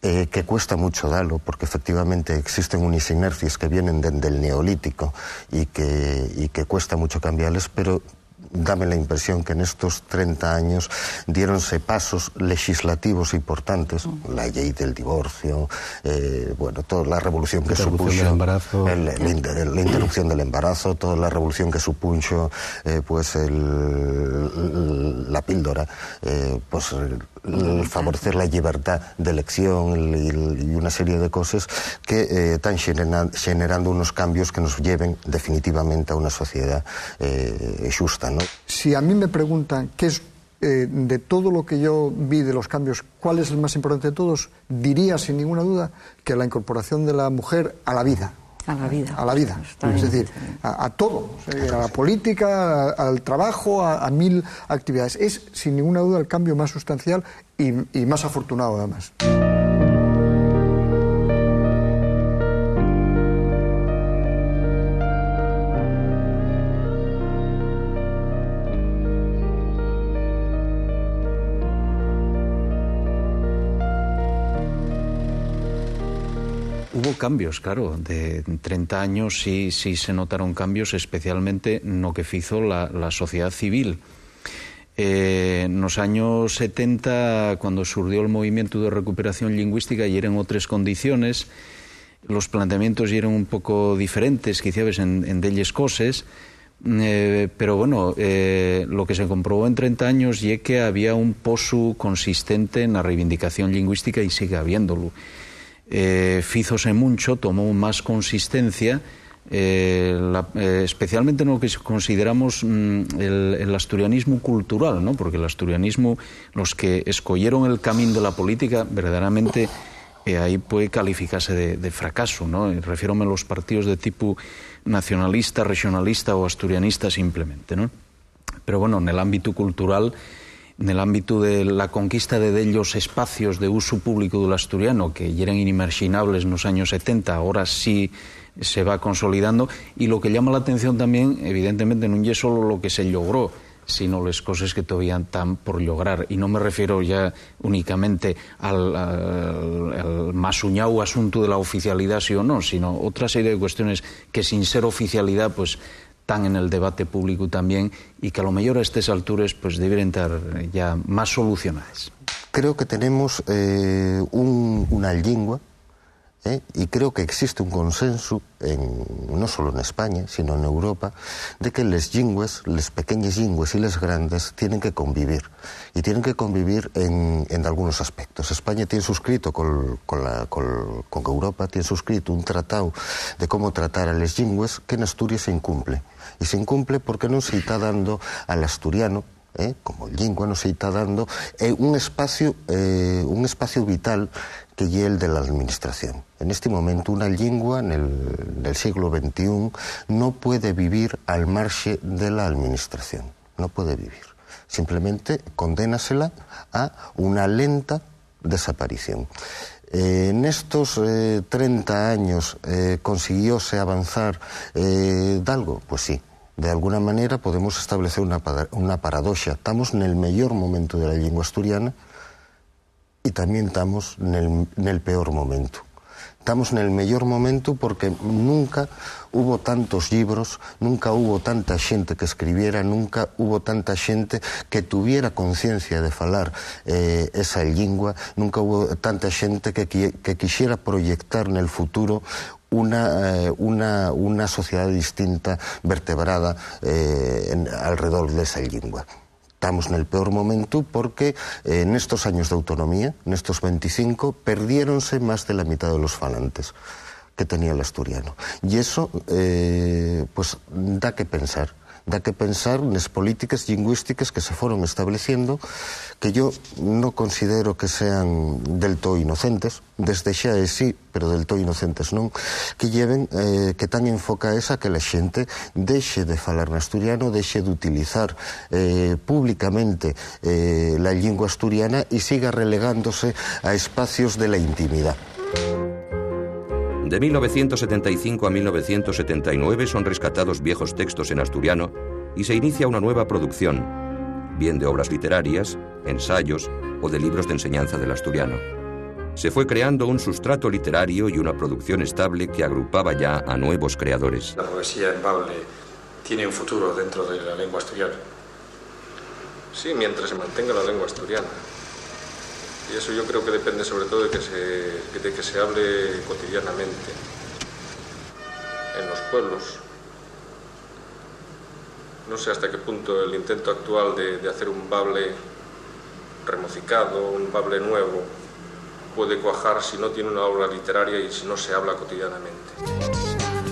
que cuesta mucho darlo, porque efectivamente existen unas inercias que vienen del neolítico y que cuesta mucho cambiarles, pero dame la impresión que en estos 30 años diéronse pasos legislativos importantes, la ley del divorcio, toda la revolución que supuso la interrupción del embarazo, toda la revolución que supuso la píldora, favorecer la libertad de elección y una serie de cosas que están generando unos cambios que nos lleven definitivamente a una sociedad justa, ¿no? Si a mí me preguntan qué es de todo lo que yo vi de los cambios, ¿cuál es el más importante de todos? Diría sin ninguna duda que la incorporación de la mujer a la vida. A la vida. A la vida. Es decir, a todo. A la política, al trabajo, a mil actividades. Es sin ninguna duda el cambio más sustancial y más afortunado además. Hubo cambios, claro, de 30 años sí se notaron cambios, especialmente no que fizo la sociedad civil. Nos años 70, cuando surgió el movimiento de recuperación lingüística, y eran otras condiciones, los planteamientos eran un poco diferentes, quizás en delles cosas, pero bueno, lo que se comprobó en 30 años es que había un pozo consistente en la reivindicación lingüística y sigue habiéndolo. Fízose mucho, tomó más consistencia, especialmente en lo que consideramos el asturianismo cultural, ¿no? Porque el asturianismo, los que escogieron el camino de la política, verdaderamente ahí puede calificarse de fracaso, ¿no? Refiérome a los partidos de tipo nacionalista, regionalista o asturianista simplemente, ¿no? Pero bueno, en el ámbito cultural, en el ámbito de la conquista de ellos espacios de uso público del asturiano, que ya eran inimaginables en los años 70, ahora sí se va consolidando, y lo que llama la atención también, evidentemente, no es solo lo que se logró, sino las cosas que todavía están por lograr. Y no me refiero ya únicamente al masuñao asunto de la oficialidad, sí o no, sino otra serie de cuestiones que sin ser oficialidad, pues están en el debate público también, y que a lo mejor a estas alturas pues deberían estar ya más solucionadas. Creo que tenemos una lengua, y creo que existe un consenso, no solo en España, sino en Europa, de que las lingües, las pequeñas lingües y las grandes, tienen que convivir. Y tienen que convivir en algunos aspectos. España tiene suscrito con Europa, tiene suscrito un tratado de cómo tratar a las lingües que en Asturias se incumple. Y se incumple porque no se está dando al asturiano, como lingua, no se está dando un espacio vital que es el de la administración. En este momento, una lengua en el siglo XXI no puede vivir al margen de la administración. No puede vivir. Simplemente condénasela a una lenta desaparición. En estos 30 años consiguióse avanzar de algo, pues sí. De alguna manera podemos establecer una paradoja. Estamos en el mejor momento de la lengua asturiana y también estamos en el peor momento. Estamos en el mejor momento porque nunca hubo tantos libros, nunca hubo tanta gente que escribiera, nunca hubo tanta gente que tuviera conciencia de falar esa lengua, nunca hubo tanta gente que quisiera proyectar en el futuro una sociedad distinta, vertebrada alrededor de esa lengua. Estamos en el peor momento porque en estos años de autonomía, en estos 25, perdiéronse más de la mitad de los falantes que tenía el asturiano. Y eso, pues, da que pensar en las políticas lingüísticas que se fueron estableciendo, que yo no considero que sean del todo inocentes, desde xa sí, pero del todo inocentes non, que lleven, que tan enfocadas a que la xente dexe de falar en asturiano, dexe de utilizar públicamente la lingua asturiana y siga relegándose a espacios de la intimidad. De 1975 a 1979 son rescatados viejos textos en asturiano y se inicia una nueva producción, bien de obras literarias, ensayos o de libros de enseñanza del asturiano. Se fue creando un sustrato literario y una producción estable que agrupaba ya a nuevos creadores. La poesía en bable tiene un futuro dentro de la lengua asturiana. Sí, mientras se mantenga la lengua asturiana. Y eso yo creo que depende sobre todo de que se hable cotidianamente en los pueblos. No sé hasta qué punto el intento actual de hacer un bable remocicado, un bable nuevo, puede cuajar si no tiene una obra literaria y si no se habla cotidianamente.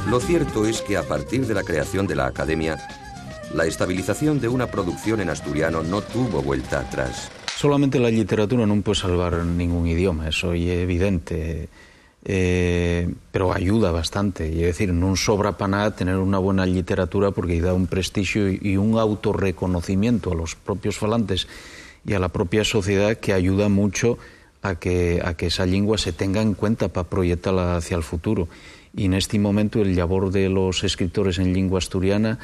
Lo cierto es que a partir de la creación de la Academia, La estabilización de una producción en asturiano no tuvo vuelta atrás. Solamente la literatura non pode salvar ningún idioma, eso é evidente, pero ayuda bastante. É dicir, non sobra para nada tener unha buena literatura porque dá un prestigio e un autorreconocimiento a los propios falantes y a la propia sociedad que ayuda mucho a que esa lengua se tenga en cuenta para proyectarla hacia el futuro. Y en este momento el labor de los escritores en lengua asturiana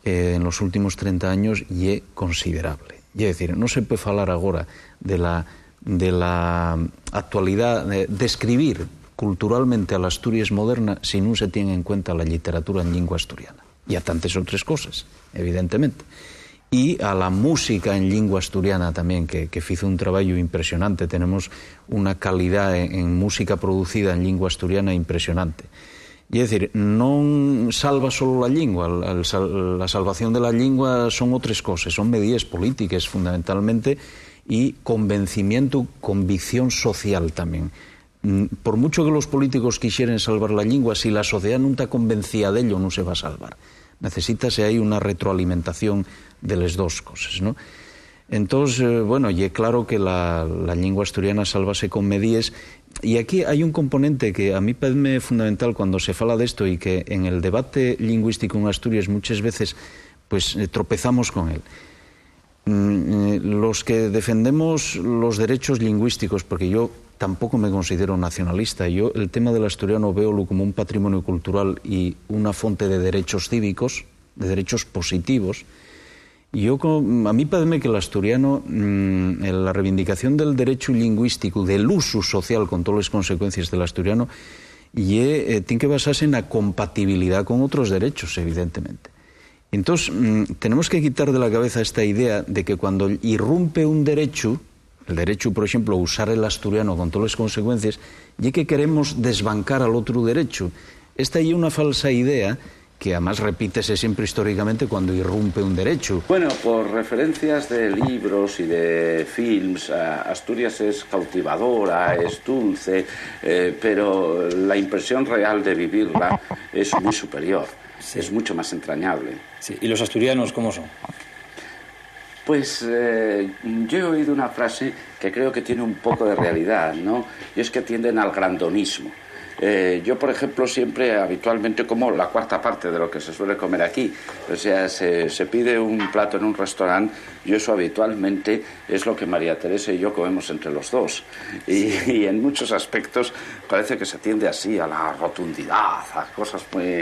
en los últimos 30 años é considerable. É dicir, non se pode falar agora de la actualidad de escribir culturalmente a la Asturias moderna si non se tiene en cuenta la literatura en lengua asturiana. E a tantas outras cosas, evidentemente. Y a la música en lengua asturiana tamén, que fizo un traballo impresionante. Tenemos unha calidad en música producida en lengua asturiana impresionante. É dicir, non salva solo la lingua, la salvación de la lingua son outras cosas, son medidas políticas fundamentalmente y convencimiento, convicción social tamén. Por mucho que los políticos quixeren salvar la lingua, si la sociedad non está convencida de ello, non se va a salvar. Necesítase aí unha retroalimentación de las dos cosas, ¿no? Entonces, bueno, y claro que la lengua asturiana sálvase con medidas. Y aquí hay un componente que a mí parece fundamental cuando se fala de esto y que en el debate lingüístico en Asturias muchas veces pues tropezamos con él. Los que defendemos los derechos lingüísticos, porque yo tampoco me considero nacionalista, yo el tema del asturiano veo como un patrimonio cultural y una fuente de derechos cívicos, de derechos positivos. A mí parece que el asturiano, la reivindicación del derecho lingüístico, del uso social con todas las consecuencias del asturiano, tiene que basarse en la compatibilidad con otros derechos, evidentemente. Entonces, tenemos que quitar de la cabeza esta idea de que cuando irrumpe un derecho, el derecho, por ejemplo, a usar el asturiano con todas las consecuencias, y que queremos desbancar al otro derecho. Esta es una falsa idea que además repítese siempre históricamente cuando irrumpe un derecho. Bueno, por referencias de libros y de films, Asturias es cautivadora, es dulce, pero la impresión real de vivirla es muy superior, sí. Es mucho más entrañable. Sí. ¿Y los asturianos cómo son? Pues yo he oído una frase que creo que tiene un poco de realidad, ¿no? Y es que tienden al grandonismo. Yo, por ejemplo, siempre, habitualmente, como la cuarta parte de lo que se suele comer aquí. O sea, se pide un plato en un restaurante y eso habitualmente es lo que María Teresa y yo comemos entre los dos. Y en muchos aspectos parece que se tiende así a la rotundidad, a cosas muy...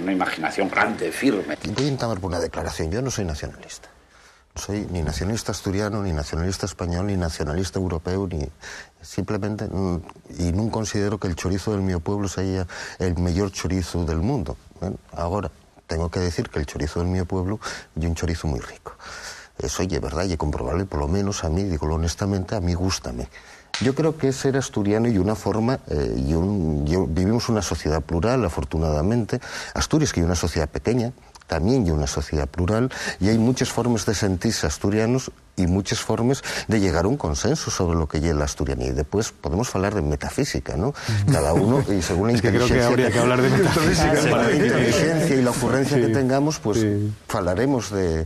una imaginación grande, firme. Voy a entablar una declaración. Yo no soy nacionalista. No soy ni nacionalista asturiano, ni nacionalista español, ni nacionalista europeo, ni... Simplemente, y no considero que el chorizo del mío pueblo sea el mejor chorizo del mundo. Ahora, tengo que decir que el chorizo del mío pueblo es un chorizo muy rico. Eso es verdad y es comprobable, por lo menos a mí, digo honestamente, a mí gústame. Yo creo que es ser asturiano y una forma, vivimos una sociedad plural, afortunadamente. Asturias, que es una sociedad pequeña, también hay una sociedad plural y hay muchas formas de sentirse asturianos y muchas formas de llegar a un consenso sobre lo que es la asturianía. Y después podemos hablar de metafísica, ¿no? Cada uno, y según la inteligencia... Creo que habría que hablar de metafísica. Para la inteligencia y la ocurrencia que tengamos, pues hablaremos de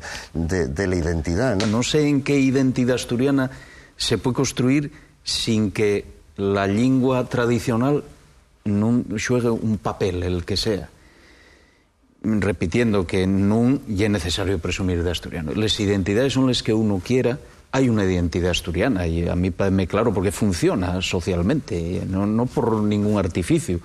la identidad, ¿no? No sé en qué identidad asturiana se puede construir sin que la lengua tradicional no juegue un papel, el que sea. Repitiendo que non é necesario presumir de asturiano. Las identidades son las que uno quiera. Hay una identidad asturiana y a mí parece claro porque funciona socialmente, no por ningún artificio.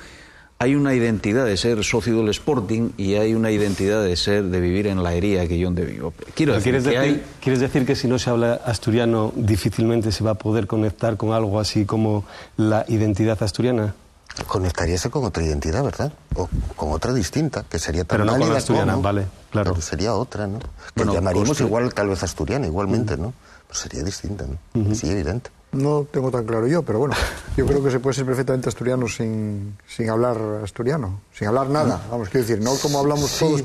Hay una identidad de ser socio del Sporting y hay una identidad de vivir en la Hería, que yo donde vivo. ¿Quieres decir que si no se habla asturiano difícilmente se va a poder conectar con algo así como la identidad asturiana? Conectaríase con otra identidad, ¿verdad? O con otra distinta, que sería tan válida. Pero no con la asturiana, como, vale, claro. Pero sería otra, ¿no? Que llamaríamos igual, tal vez asturiana, igualmente, ¿no? Pero sería distinta, ¿no? Sí, evidente. No tengo tan claro yo, pero bueno, yo creo que se puede ser perfectamente asturiano sin hablar asturiano, sin hablar nada, vamos, quiero decir, no como hablamos todos,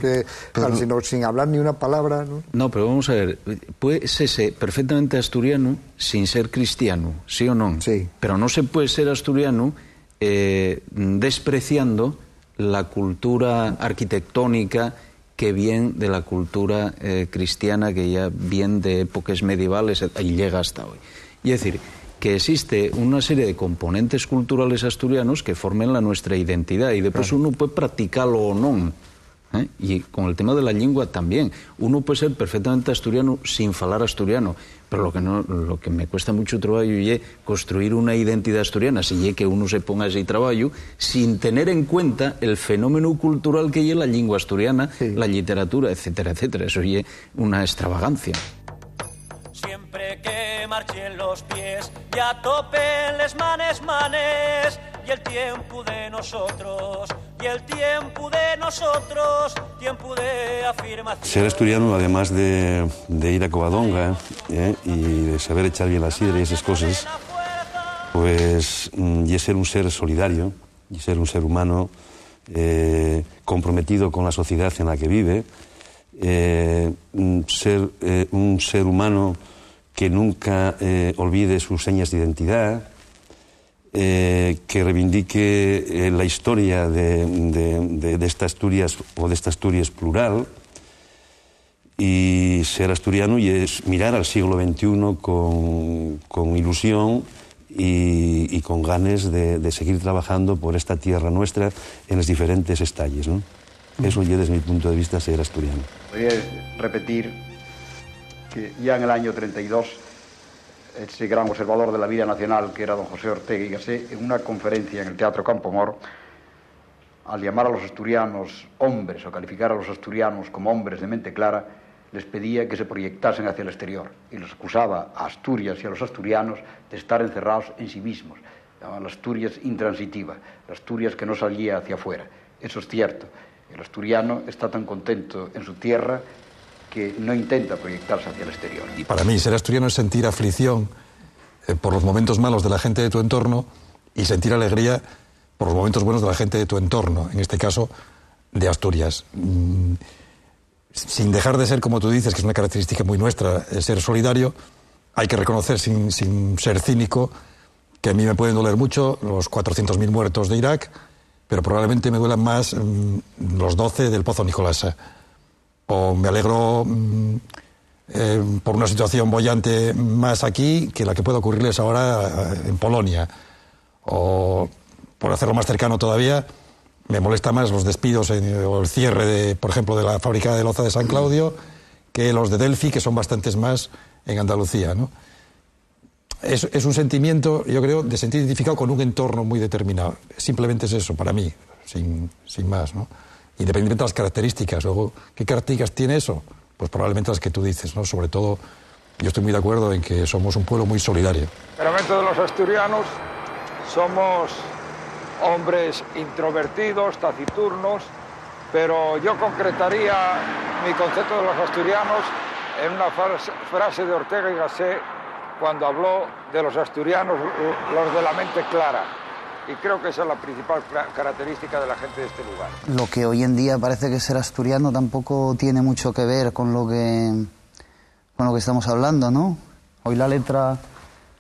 sino sin hablar ni una palabra, ¿no? No, pero vamos a ver, puede ser perfectamente asturiano sin ser cristiano, ¿sí o no? Sí. Pero no se puede ser asturiano despreciando la cultura arquitectónica que bien de la cultura cristiana, que ya bien de épocas medievales y llega hasta hoy. Y es decir, que existe una serie de componentes culturales asturianos que formen la nuestra identidad y después uno puede practicarlo o no. Y con el tema de la lengua también. Uno puede ser perfectamente asturiano sin falar asturiano, pero lo que me cuesta mucho trabajo es construir una identidad asturiana, si es que uno se ponga ese trabajo sin tener en cuenta el fenómeno cultural que es la lengua asturiana, la literatura, etcétera, etcétera. Eso es una extravagancia. Siempre que marchen los pies, ya topen les manes, y el tiempo de nosotros, tiempo de afirmación. Ser asturiano, además de ir a Covadonga y de saber echar bien la sidra y esas cosas, pues y es ser un ser solidario, y ser un ser humano comprometido con la sociedad en la que vive, ser un ser humano que nunca olvide sus señas de identidad, que reivindique la historia de esta Asturias o de esta Asturias plural, y ser asturiano y es mirar al siglo XXI con ilusión y con ganas de seguir trabajando por esta tierra nuestra en los diferentes estalles, ¿no? Eso ya desde mi punto de vista ser asturiano. Voy a repetir que ya en el año 32 ese gran observador de la vida nacional, que era don José Ortega y Gasset, en una conferencia en el Teatro Campo Mor, al llamar a los asturianos hombres o calificar a los asturianos como hombres de mente clara, les pedía que se proyectasen hacia el exterior y los acusaba a Asturias y a los asturianos de estar encerrados en sí mismos. Llamaban la Asturias intransitiva, la Asturias que no salía hacia afuera. Eso es cierto. El asturiano está tan contento en su tierra que no intenta proyectarse hacia el exterior. Y para mí, ser asturiano es sentir aflicción por los momentos malos de la gente de tu entorno y sentir alegría por los momentos buenos de la gente de tu entorno, en este caso, de Asturias. Sin dejar de ser, como tú dices, que es una característica muy nuestra, ser solidario, hay que reconocer, sin ser cínico, que a mí me pueden doler mucho los 400.000 muertos de Irak, pero probablemente me duelan más los 12 del Pozo Nicolasa. O me alegro por una situación boyante más aquí que la que puede ocurrirles ahora en Polonia. O, por hacerlo más cercano todavía, me molesta más los despidos o el cierre, por ejemplo, de la fábrica de loza de San Claudio, que los de Delphi, que son bastantes más en Andalucía, ¿no? Es un sentimiento, yo creo, de sentir identificado con un entorno muy determinado. Simplemente es eso, para mí, sin más, ¿no? Independientemente de las características. Luego, ¿qué características tiene eso? Pues probablemente las que tú dices, ¿no? Sobre todo, yo estoy muy de acuerdo en que somos un pueblo muy solidario. Realmente de los asturianos somos hombres introvertidos, taciturnos, pero yo concretaría mi concepto de los asturianos en una frase de Ortega y Gasset cuando habló de los asturianos, los de la mente clara. Y creo que esa es la principal característica de la gente de este lugar. Lo que hoy en día parece que ser asturiano tampoco tiene mucho que ver con lo que estamos hablando, ¿no? Hoy la letra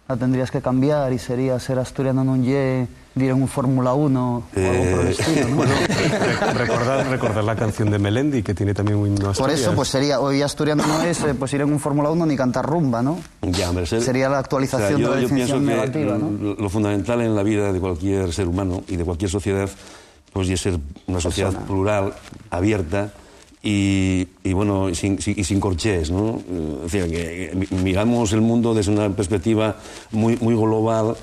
la tendrías que cambiar y sería ser asturiano non lle dir en un Fórmula 1 o algo por el estilo, ¿no? Bueno, recordar la canción de Melendi, que tiene también un himno Asturias. Por eso, pues sería, hoy asturiano no es pues ir en un Fórmula 1 ni cantar rumba, ¿no? Ya, hombre, sería la actualización de la definición negativa, ¿no? Lo fundamental en la vida de cualquier ser humano y de cualquier sociedad, pues es ser una sociedad plural, abierta y bueno, sin corchés, ¿no? O sea, que miramos el mundo desde una perspectiva muy global,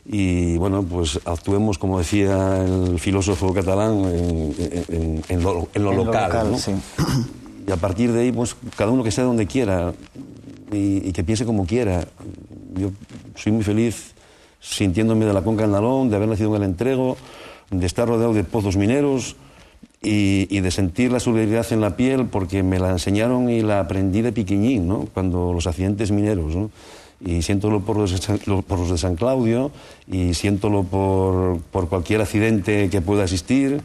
y bueno, pues actuemos, como decía el filósofo catalán, en lo local, ¿no? Sí. Y a partir de ahí, pues cada uno que sea donde quiera y que piense como quiera. Yo soy muy feliz sintiéndome de la Conca del Nalón, de haber nacido en el Entrego, de estar rodeado de pozos mineros y de sentir la solidaridad en la piel, porque me la enseñaron y la aprendí de pequeñín, ¿no? Cuando los accidentes mineros, ¿no? Y siéntolo por los de San Claudio, y siéntolo por cualquier accidente que pueda existir.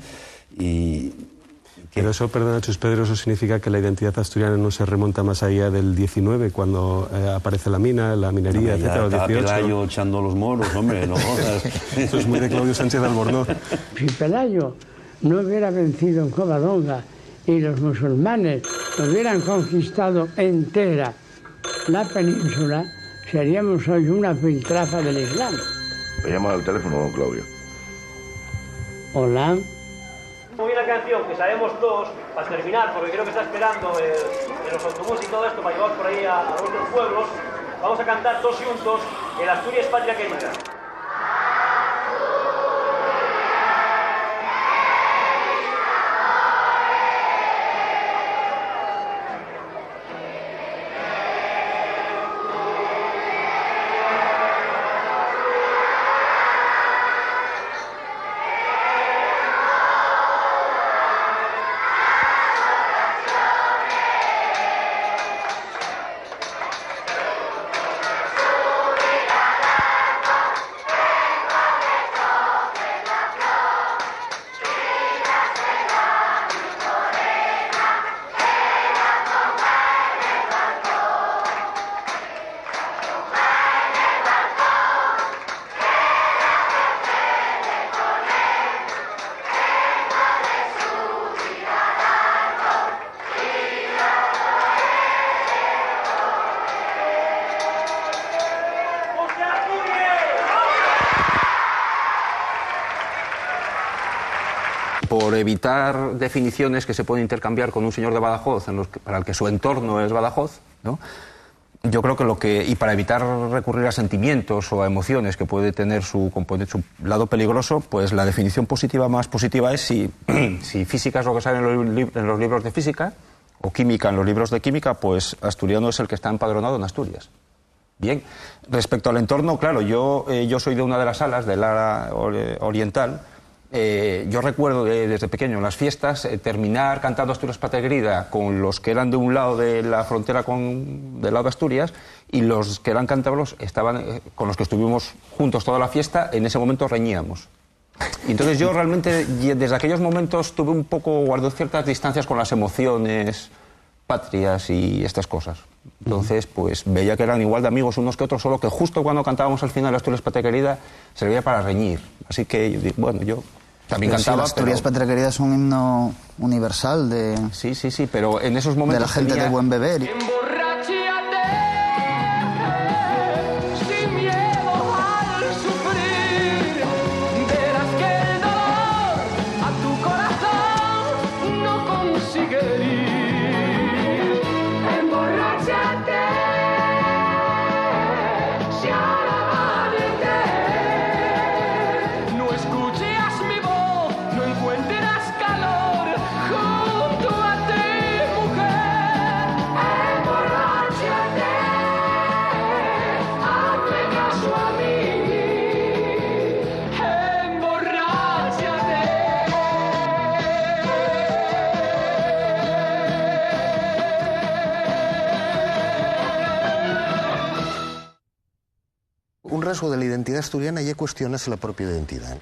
Pero eso, perdona, Chus Pedro, eso significa que la identidad asturiana no se remonta más allá del 19, cuando aparece la mina, la minería, etcétera, o 18. Pelayo echando los moros, hombre, no jodas. Eso es muy de Claudio Sánchez de Albornoz. Si Pelayo no hubiera vencido en Covadonga y los musulmanes hubieran conquistado entera la península, seríamos hoy una piltrafa del Islam. ¿Me llamas al teléfono, don Claudio? Hola. Muy una canción que sabemos todos, para terminar, porque creo que está esperando en los autobuses y todo esto para llevar por ahí a otros pueblos. Vamos a cantar todos juntos el Asturias Patria Querida. Por evitar definiciones que se pueden intercambiar con un señor de Badajoz, para el que su entorno es Badajoz, ¿no? Yo creo que y para evitar recurrir a sentimientos o a emociones que puede tener su lado peligroso, pues la definición positiva más positiva es si física es lo que sale en los libros de física, o química en los libros de química, pues asturiano es el que está empadronado en Asturias. Bien, respecto al entorno, claro, yo soy de una de las salas del Ara Oriental. Yo recuerdo desde pequeño en las fiestas terminar cantando Asturias Patria Querida con los que eran de un lado de la frontera del lado de Asturias, y los que eran cántabros estaban con los que estuvimos juntos toda la fiesta. En ese momento reñíamos. Y entonces yo realmente desde aquellos momentos guardé ciertas distancias con las emociones patrias y estas cosas. Entonces pues veía que eran igual de amigos unos que otros, solo que justo cuando cantábamos al final Asturias Patria Querida servía para reñir. Así que bueno, yo también cantaba. Asturias Patria Querida es un himno universal de... Sí, pero en esos momentos de la gente de buen beber. Un rasgo de la identidad asturiana ya cuestionas la propia identidad.